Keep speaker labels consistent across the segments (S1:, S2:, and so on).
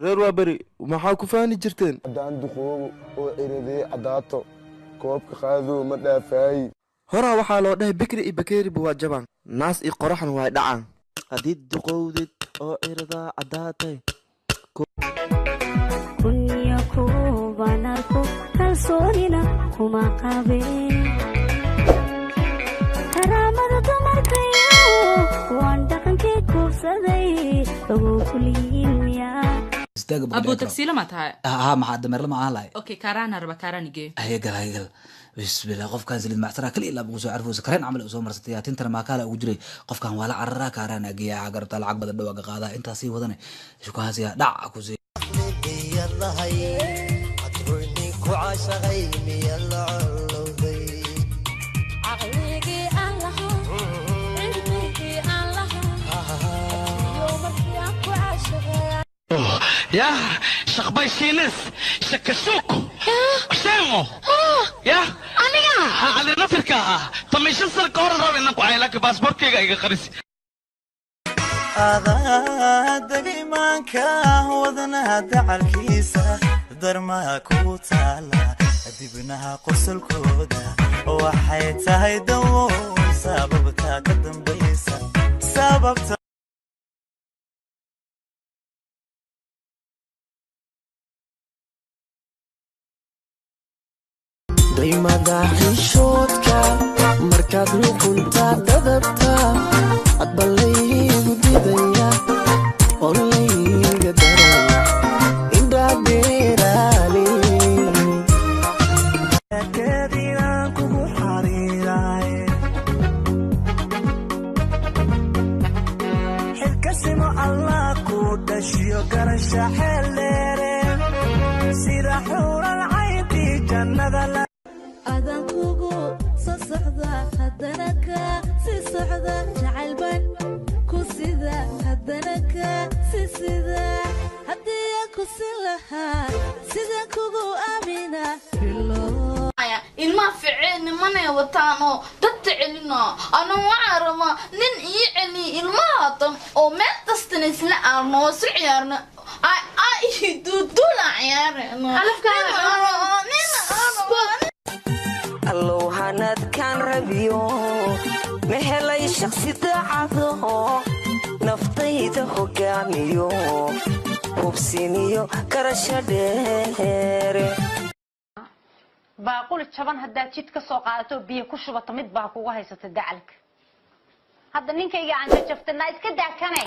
S1: reer waa beri maxaa ku faani jirteen
S2: haddaan duqoobo oo eradee caddaato koobka qaadoo ma dhaafaayi
S1: horaa waxaa loo dhahay bikri iyo bakeeriba waa jabaan naas iyo qoraxna waa dhacaan haddii duqowdid oo eradaa caddaatay
S3: kunyo kubanarku kalsoonina kuma qabeen karaamada dumarkayo waan dhaqankii kuubsaday ogow kuliyiinmiya
S4: أبو تكسيلة ما تهاي
S5: ما حد مرة ما هلاي
S4: أوكي كاران هربا كاران يجي
S5: هيقل بسم الله قف كان زلد معترى كل إلا بقول عرفوا سكرين عمل أسوأ مرستيات أنت ما كلا وجري قف كان ولا عرّا كاران أجي عقرب طلع عقبة الدواء قاعدة أنت سي وضني شو كهذا دع كوزي
S6: يلا هاي أتروني كعاشقي يلا علوذي
S3: عقليك الله علمك الله يومك يا كعاشقي
S7: يا شخباي سينس شكسوكو سامو يا أنا على نفرك طمي شنصر كورة رابي نكو عيلك باسبور كيغا إيغا خريسي
S6: هذا دقيما كهوذنا دعالكيسا درما كوتالا دبناها قرص الكودا وحيتها دو سببتا قدم بيسا سببتا
S8: qiimada xishoodka markaad luqunta dadabta adbalaygu didaya olayga daraya indhaadheeraali
S6: keediinaan kugu xariiraay xilkasimo allah ku dhashiyo garasha xeeldheere sida xuural cayntii jannada
S3: أذان كوكو صصعدا هدنكا سيصعدا جعلبان كوسيدا هدنكا سيسيدا هديا كوسيلها سيدا كوكو أمينة بالله
S9: ilma ficeen mana wataano dad celina ana waarama nin ii celi ilmaatan oo meel tastan isla arno siciyarna ay dudula ciyaarna alafka
S8: allow hanad kan rabiyo mehelay shakhsi daacado naftayda hogaamiyo hubsiniyo karasho dheere
S10: باقول الشبان هدا جيت كسو قادتو بيه كشبط مid baa kugu haysata dacalka hadda ninkayga aan jaftanaa iska daakane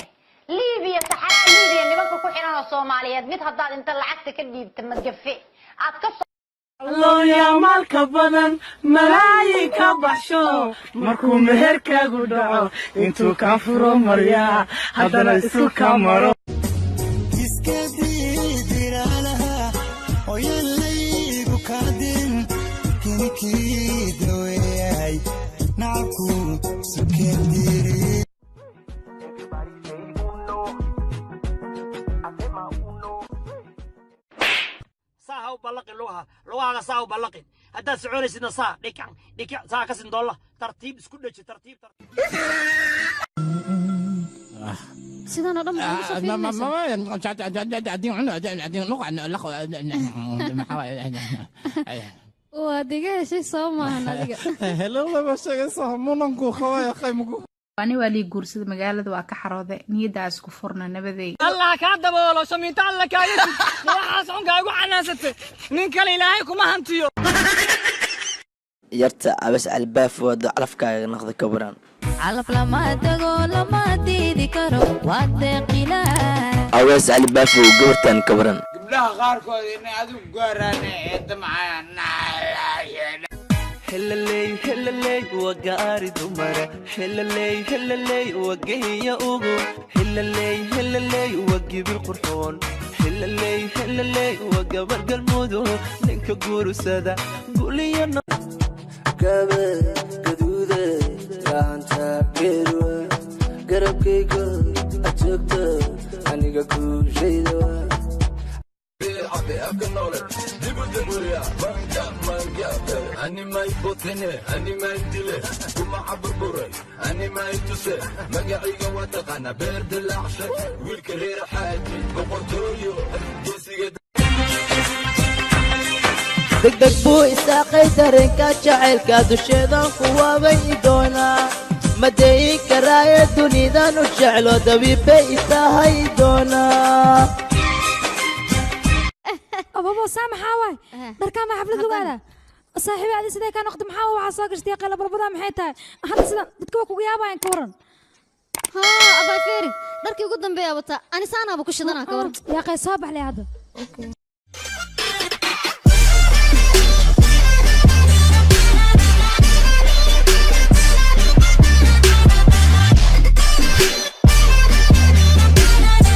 S10: liibiya saxara liibiya nimanka ku xiran oo Soomaaliyeed mid haddaad inta lacagta ka dhiibta madgafe aad ka
S11: الله يا مالك بدن ملايك بحشو مركو مهركاغو دعو انتو كافرو مريا هدنا اسو كامرو
S6: iskadi diralaha oyalay bukadin kinikii dawayay nacabku sukendiri
S7: ساعة وبلقي لوها ساعة وبلقي هدا سعوني سيدنا ساعة ديكع ساعة كسن دولة ترتيب سكولة ترتيب
S3: سيدنا رم واديك شيء صوما هناديك
S11: هلا بس صامونكو خوايا خيمكو
S4: أنا ولي جورسد مجالد وأكحرادة نيدا أسكو فرنا نبذي
S11: الله كذب ولا سميت الله كايس وحاس عنك أقول أنا ست نينك لإلهكم ما هنتيو
S8: yarta abas albaaf wada calafkaaga naqda kabaran
S3: calaf lama tago lama diidi karo waa deeqilaa
S8: awas albaaf goortan kabaran
S11: gabdhaha qaarkood inay adigu gaaraan ee damcayaan
S6: هللي وقاري دمرة هللي وقهي أوغو هللي وقي بالقرحون هللي وقبر قلمودو لنك قورو سادا قولي يا كابر قدودة راهنتا بيروا قرب كيكو أتشكتو أنيقا كو شيدوا
S12: أني ما يبطني أني ما يدلي كما عبر بري أني ما يتسي مقعي واتقنا برد العشق والكرير حاجي بقرطويو
S13: degdeg buu isaaqay dareenka jacaylka dusheedan ku waabayi doonaa madeeyi karaaye dunidan u jeclo dabiibbay itahay doonaa
S14: ababo saamaxaa waay dharkaama xaflad lugaada saaxiibi adi sidee kaa noqda maxaa waxaa soo gashtay qayla balbadaa maxay tahay hadda sidan dadka waa kuga yaabayan ka waran
S15: abaa feeri dharkii ugu dambeeya wata anisaanaaba ku shidanaa ka waran
S14: yaa qay soo baxlay hadda